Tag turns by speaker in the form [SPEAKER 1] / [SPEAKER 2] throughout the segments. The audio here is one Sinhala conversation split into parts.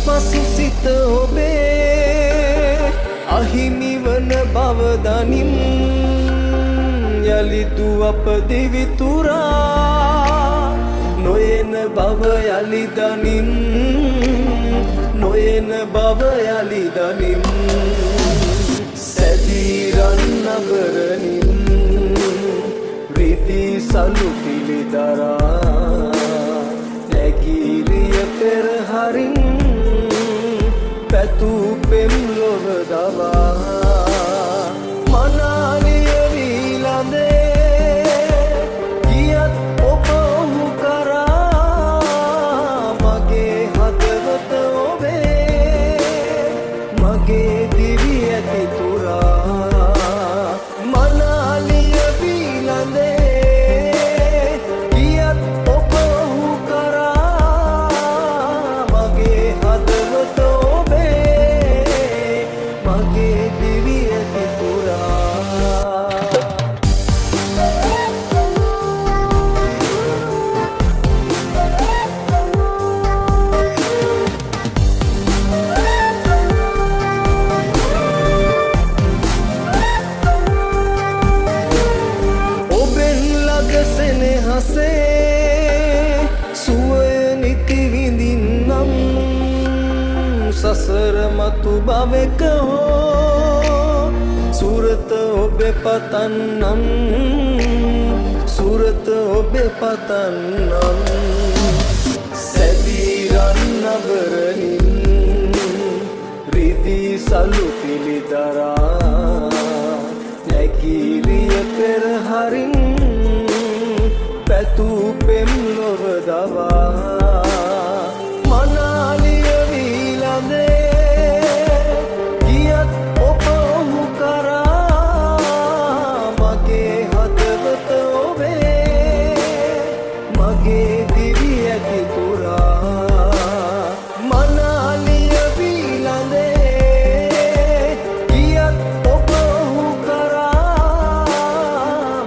[SPEAKER 1] පසු සිත ඔබේ අහිමි වන බව දනිම් යලි දුවප දිවිතුරා නොයන බව යලි දනිම් නොයන බව යලි දනිම් සැදීරන් නගරනිම් රිදී සලු පිළිදරා නැගීරිය පෙරහරින් පැතු පෙම් ලොව දවා මනාලිය වීලඳේ ගියත් ඔබ ඔහු කරා මගේ හදවත ඔබේ මගේ දිවි ඇති තුරා මනාලිය වීලඳේ ගියත් ඔබ ඔහු කරා මගේ හදවත මගේ දිවි ඇති පුරා ඔබෙන් ළඟ සෙනෙහසේ සුවය නිති විඳින්නම් සසර මතු භවෙක හෝ සුරත ඔබේ පතන්නම් සුරත ඔබේ පතන්නම් සැදීරන් නගරනින් රිදී සලු පිළිදරා නැගීරිය පෙරහරින් පැතු පෙම් ලොව දවා මනාලිය වීලඳේ ගියත් ඔබ ඔහු කරා මගේ හදවත ඔබේ මගේ දිවි ඇති තුරා මනාලිය වීලඳේ ගියත් ඔබ ඔහු කරා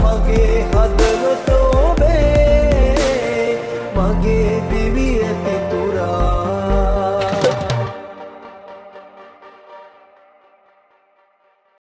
[SPEAKER 1] මගේ හදවත ඔබේ මගේ